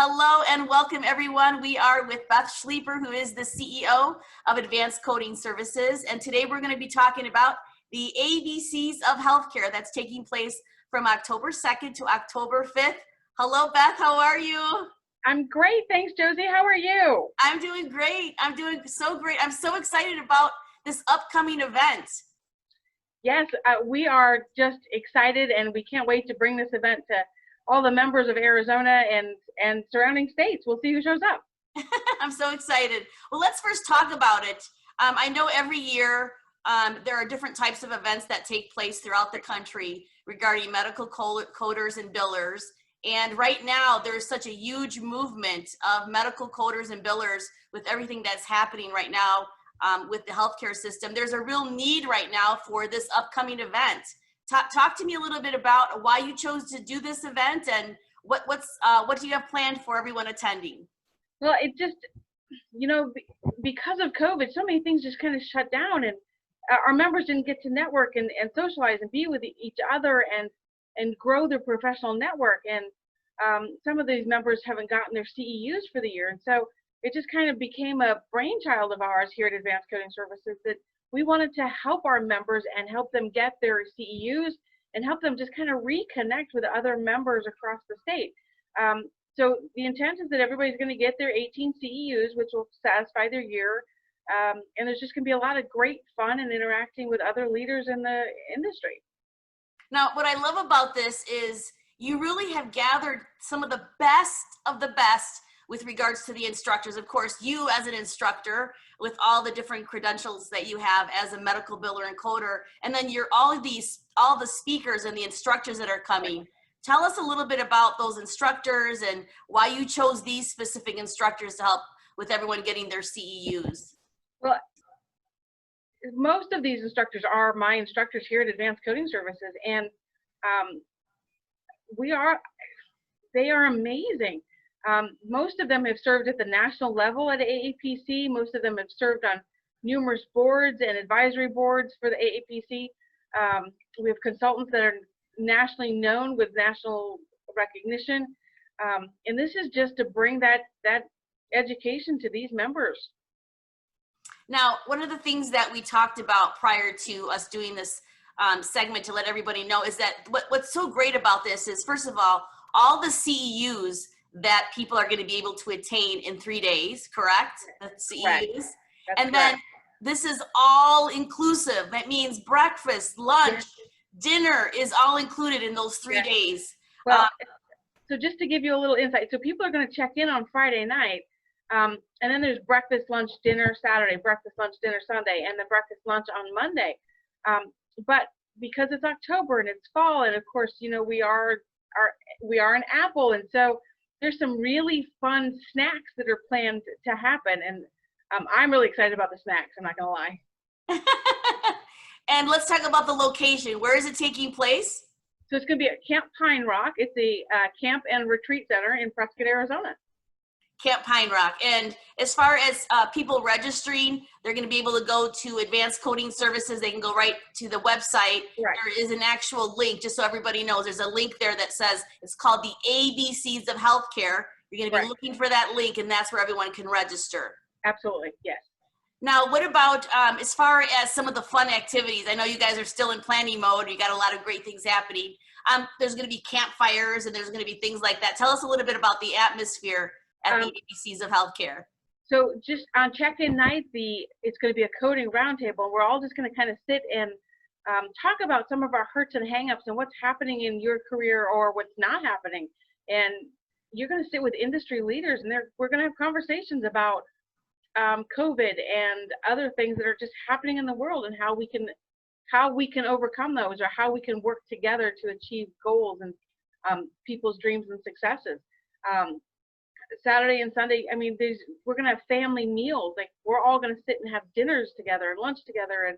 Hello and welcome everyone. We are with Beth Schleeper, who is the CEO of Advanced Coding Services. And today we're going to be talking about the ABCs of healthcare that's taking place from October 2nd to October 5th. Hello, Beth. How are you? I'm great. Thanks, Josie. How are you? I'm doing great. I'm doing so great. I'm so excited about this upcoming event. Yes, we are just excited, and we can't wait to bring this event to all the members of Arizona and surrounding states. We'll see who shows up. I'm so excited. Well, let's first talk about it. I know every year there are different types of events that take place throughout the country regarding medical coders and billers. And right now, there's such a huge movement of medical coders and billers with everything that's happening right now with the healthcare system. There's a real need right now for this upcoming event. Talk to me a little bit about why you chose to do this event and what do you have planned for everyone attending? Well, it just, because of COVID, so many things just kind of shut down, and our members didn't get to network and socialize and be with each other and grow their professional network. And some of these members haven't gotten their CEUs for the year. And so it just kind of became a brainchild of ours here at Advanced Coding Services that we wanted to help our members and help them get their CEUs and help them just kind of reconnect with other members across the state. So the intent is that everybody's going to get their 18 CEUs, which will satisfy their year. And there's just going to be a lot of great fun and interacting with other leaders in the industry. Now, what I love about this is you really have gathered some of the best with regards to the instructors. Of course, you as an instructor with all the different credentials that you have as a medical biller and coder, and then you're all the speakers and the instructors that are coming. Tell us a little bit about those instructors and why you chose these specific instructors to help with everyone getting their CEUs. Well, most of these instructors are my instructors here at Advanced Coding Services, and they are amazing. Most of them have served at the national level at AAPC. Most of them have served on numerous boards and advisory boards for the AAPC. We have consultants that are nationally known with national recognition. And this is just to bring that education to these members. Now, one of the things that we talked about prior to us doing this segment to let everybody know is that what's so great about this is, first of all the CEUs that people are going to be able to attain in 3 days, correct? The CEUs. Correct. And then this is all inclusive. That means breakfast, lunch, dinner is all included in those 3 days. Well, so just to give you a little insight, so people are going to check in on Friday night, and then there's breakfast, lunch, dinner Saturday, breakfast, lunch, dinner Sunday, and then breakfast, lunch on Monday. But because it's October and it's fall, and of course, we are an apple, and so there's some really fun snacks that are planned to happen, and I'm really excited about the snacks, I'm not gonna lie. And let's talk about the location. Where is it taking place? So it's gonna be at Camp Pine Rock. It's a camp and retreat center in Prescott, Arizona. Camp Pine Rock. And as far as people registering, they're going to be able to go to Advanced Coding Services. They can go right to the website. Right. There is an actual link, just so everybody knows. There's a link there that says it's called the ABCs of Healthcare. You're going to be looking for that link, and that's where everyone can register. Absolutely, yes. Now, what about as far as some of the fun activities? I know you guys are still in planning mode. You got a lot of great things happening. There's going to be campfires, and there's going to be things like that. Tell us a little bit about the atmosphere at the ABCs of Healthcare. So just on check-in night, it's going to be a coding roundtable. We're all just going to kind of sit and talk about some of our hurts and hangups and what's happening in your career or what's not happening. And you're going to sit with industry leaders, and we're going to have conversations about COVID and other things that are just happening in the world, and how we can overcome those, or how we can work together to achieve goals and people's dreams and successes. Saturday and Sunday, we're going to have family meals. Like, we're all going to sit and have dinners together and lunch together,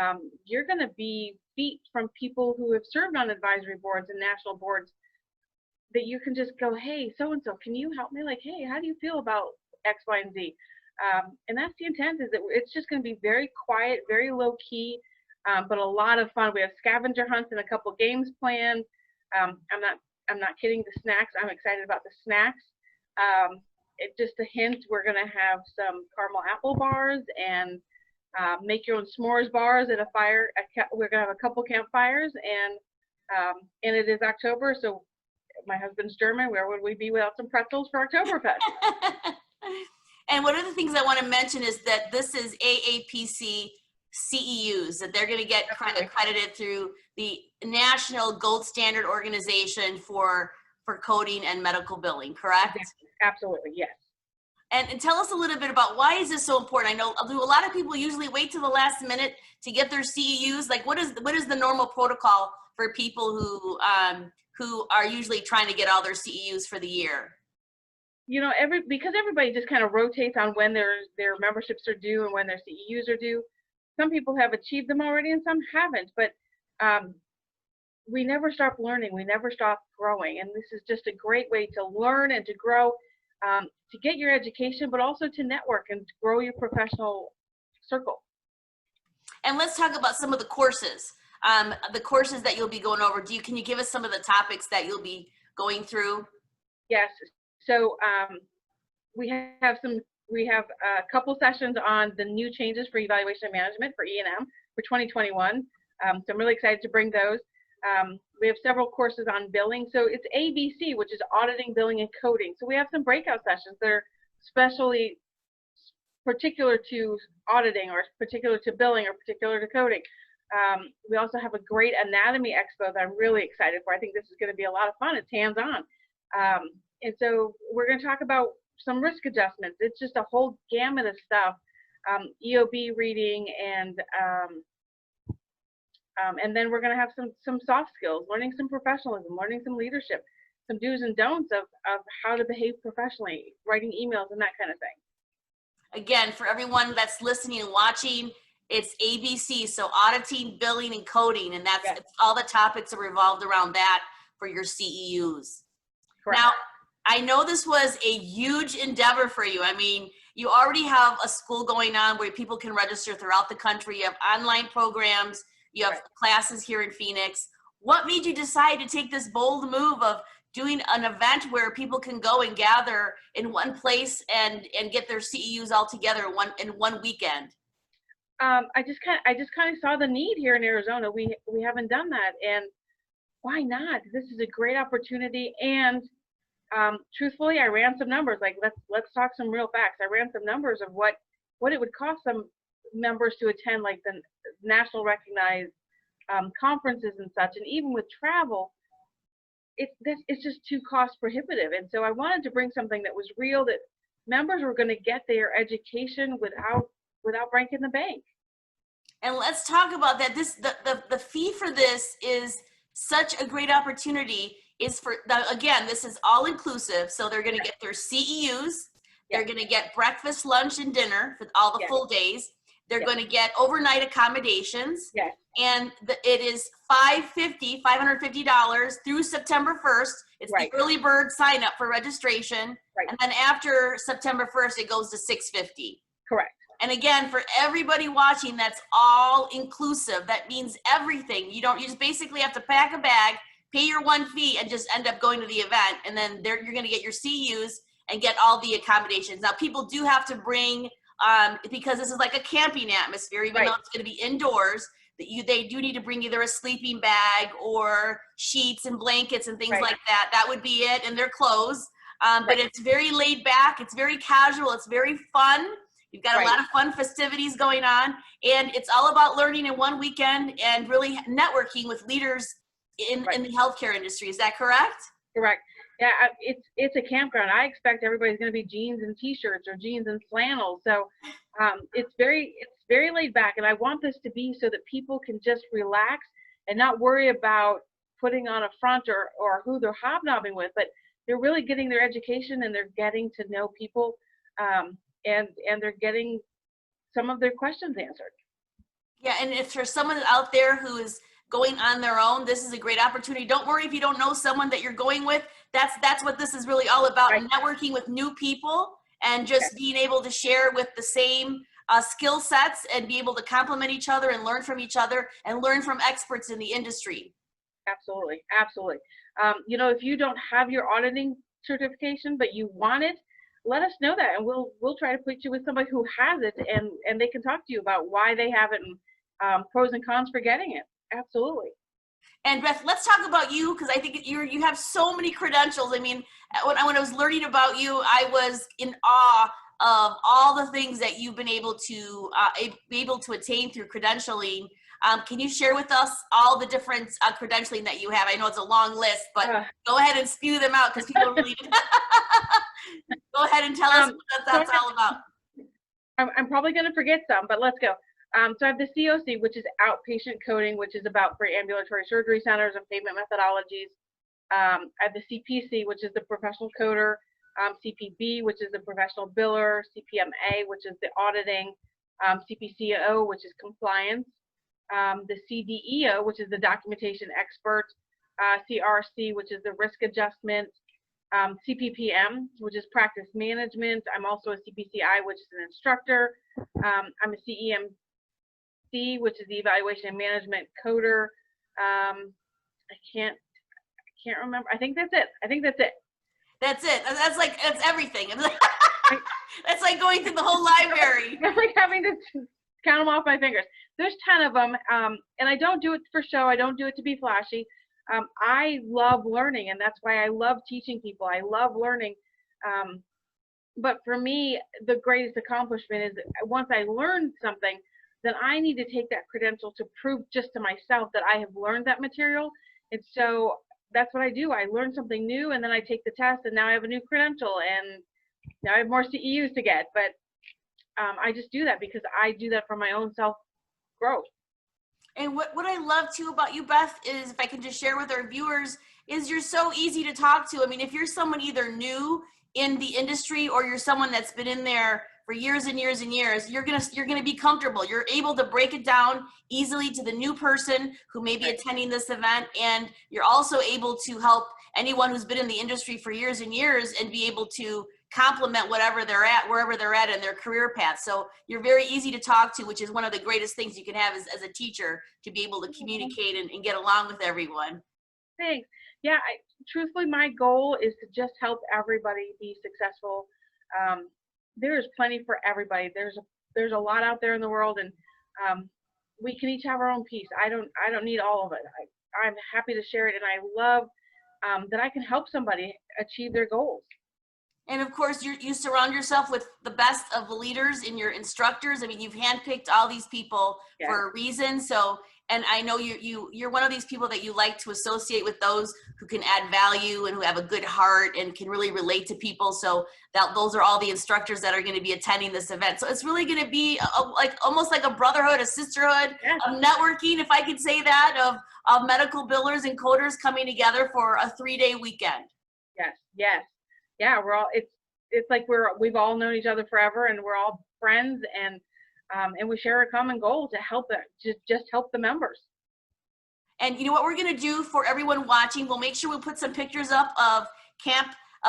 and you're going to be feet from people who have served on advisory boards and national boards that you can just go, hey, so-and-so, can you help me? Like, hey, how do you feel about X, Y, and Z? And that's the intent, is that it's just going to be very quiet, very low key, but a lot of fun. We have scavenger hunts and a couple games planned. I'm not kidding, the snacks. I'm excited about the snacks. Just a hint, we're going to have some caramel apple bars and make your own s'mores bars at a fire. We're going to have a couple campfires, and it is October, so my husband's German. Where would we be without some pretzels for Oktoberfest? And one of the things I want to mention is that this is AAPC CEUs, that they're going to get accredited through the National Gold Standard Organization for coding and medical billing, correct? Absolutely, yes. And tell us a little bit about why is this so important? I know a lot of people usually wait till the last minute to get their CEUs. Like, what is the normal protocol for people who are usually trying to get all their CEUs for the year? You know, because everybody just kind of rotates on when their memberships are due and when their CEUs are due. Some people have achieved them already and some haven't, but we never stop learning. We never stop growing. And this is just a great way to learn and to grow, to get your education, but also to network and grow your professional circle. And let's talk about some of the courses that you'll be going over. Can you give us some of the topics that you'll be going through? Yes. So we have a couple sessions on the new changes for evaluation and management for E&M for 2021. So I'm really excited to bring those. We have several courses on billing. So it's ABC, which is auditing, billing, and coding. So we have some breakout sessions that are especially particular to auditing or particular to billing or particular to coding. We also have a great anatomy expo that I'm really excited for. I think this is going to be a lot of fun. It's hands-on. And so we're going to talk about some risk adjustments. It's just a whole gamut of stuff, EOB reading, and then we're going to have some soft skills, learning some professionalism, learning some leadership, some do's and don'ts of how to behave professionally, writing emails and that kind of thing. Again, for everyone that's listening and watching, it's ABC, so auditing, billing, and coding, and that's all the topics are revolved around that for your CEUs. Correct. Now, I know this was a huge endeavor for you. I mean, you already have a school going on where people can register throughout the country. You have online programs. You have classes here in Phoenix. What made you decide to take this bold move of doing an event where people can go and gather in one place and get their CEUs all together in one weekend? I just kind of saw the need here in Arizona. We haven't done that, and why not? This is a great opportunity. And truthfully, I ran some numbers. Like, let's talk some real facts. I ran some numbers of what it would cost some members to attend, like the national recognized conferences and such. And even with travel, it's just too cost prohibitive. And so I wanted to bring something that was real, that members were going to get their education without breaking the bank. And let's talk about that. The fee for this is such a great opportunity. Again, this is all inclusive. So they're going to get their CEUs. They're going to get breakfast, lunch, and dinner for all the full days. They're going to get overnight accommodations. Yes. And it is $550 through September 1st. It's the early bird sign up for registration. Right. And then after September 1st, it goes to $650. Correct. And again, for everybody watching, that's all inclusive. That means everything. You just basically have to pack a bag, pay your one fee, and just end up going to the event. And then you're going to get your CEUs and get all the accommodations. Now, people do have to bring, because this is like a camping atmosphere, even though it's going to be indoors, they do need to bring either a sleeping bag or sheets and blankets and things like that. That would be it, and their clothes. But it's very laid back. It's very casual. It's very fun. You've got a lot of fun festivities going on, and it's all about learning in one weekend and really networking with leaders in the healthcare industry. Is that correct? Correct. Yeah, it's a campground. I expect everybody's going to be jeans and t-shirts or jeans and flannels. So it's very laid back, and I want this to be so that people can just relax and not worry about putting on a front or who they're hobnobbing with, but they're really getting their education and they're getting to know people. And they're getting some of their questions answered. Yeah, and if there's someone out there who is going on their own, this is a great opportunity. Don't worry if you don't know someone that you're going with. That's what this is really all about, networking with new people and just being able to share with the same skill sets and be able to complement each other and learn from each other and learn from experts in the industry. Absolutely, absolutely. You know, if you don't have your auditing certification, but you want it, let us know that, and we'll try to put you with somebody who has it, and they can talk to you about why they have it and pros and cons for getting it. Absolutely. And Beth, let's talk about you, because I think you have so many credentials. I mean, when I was learning about you, I was in awe of all the things that you've been able to attain through credentialing. Can you share with us all the different credentialing that you have? I know it's a long list, but go ahead and spew them out, because people really go ahead and tell us what that's all about. I'm probably going to forget some, but let's go. So I have the COC, which is outpatient coding, which is about for ambulatory surgery centers and payment methodologies. I have the CPC, which is the professional coder, CPB, which is the professional biller, CPMA, which is the auditing, CPCO, which is compliance, the CDEO, which is the documentation expert, CRC, which is the risk adjustment, CPPM, which is practice management. I'm also a CPCI, which is an instructor. I'm a CEMC, which is the evaluation and management coder. I can't remember. I think that's it. That's it. That's everything. That's like going through the whole library. It's like having to count them off my fingers. There's 10 of them, and I don't do it for show. I don't do it to be flashy. I love learning, and that's why I love teaching people. I love learning. But for me, the greatest accomplishment is once I learn something, then I need to take that credential to prove just to myself that I have learned that material. And so that's what I do. I learn something new, and then I take the test, and now I have a new credential, and now I have more CEUs to get. But I just do that because I do that for my own self-growth. And what I love too about you, Beth, is if I can just share with our viewers, is you're so easy to talk to. I mean, if you're someone either new in the industry or you're someone that's been in there for years and years and years, you're gonna be comfortable. You're able to break it down easily to the new person who may be attending this event, and you're also able to help anyone who's been in the industry for years and years and be able to complement whatever they're at, wherever they're at in their career path. So you're very easy to talk to, which is one of the greatest things you can have as a teacher, to be able to communicate and get along with everyone. Thanks. Yeah, truthfully, my goal is to just help everybody be successful. There is plenty for everybody. There's a lot out there in the world, and we can each have our own piece. I don't need all of it. I'm happy to share it, and I love that I can help somebody achieve their goals. And of course, you surround yourself with the best of the leaders in your instructors. I mean, you've handpicked all these people for a reason. So, and I know you're one of these people that you like to associate with those who can add value and who have a good heart and can really relate to people. So those are all the instructors that are going to be attending this event. So it's really going to be almost like a brotherhood, a sisterhood of networking, if I could say that, of medical billers and coders coming together for a 3-day weekend. Yes. Yeah, it's like we've all known each other forever, and we're all friends, and we share a common goal to help just help the members. And you know what we're going to do for everyone watching? We'll make sure we put some pictures up of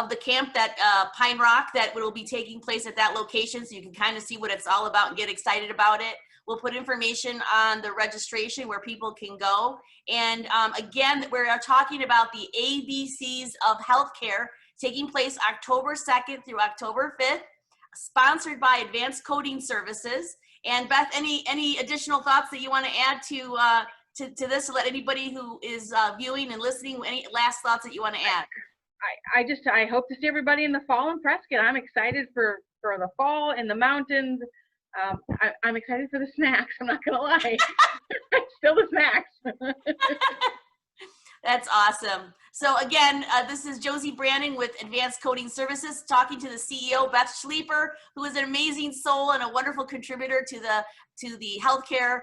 the camp that Pine Rock that will be taking place at that location, so you can kind of see what it's all about and get excited about it. We'll put information on the registration where people can go. And again, we're talking about the ABCs of Healthcare, taking place October 2nd through October 5th, sponsored by Advanced Coding Services. And Beth, any additional thoughts that you want to add to this, to let anybody who is viewing and listening, any last thoughts that you want to add? I hope to see everybody in the fall in Prescott. I'm excited for the fall in the mountains. I'm excited for the snacks. I'm not gonna lie. Still the snacks. That's awesome. So again, this is Josie Brandon with Advanced Coding Services, talking to the CEO, Beth Schleeper, who is an amazing soul and a wonderful contributor to the healthcare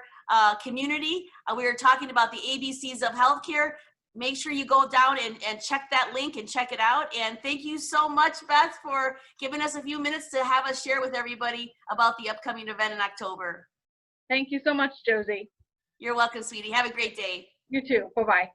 community. We are talking about the ABCs of healthcare. Make sure you go down and check that link and check it out. And thank you so much, Beth, for giving us a few minutes to have us share with everybody about the upcoming event in October. Thank you so much, Josie. You're welcome, sweetie. Have a great day. You too. Bye-bye.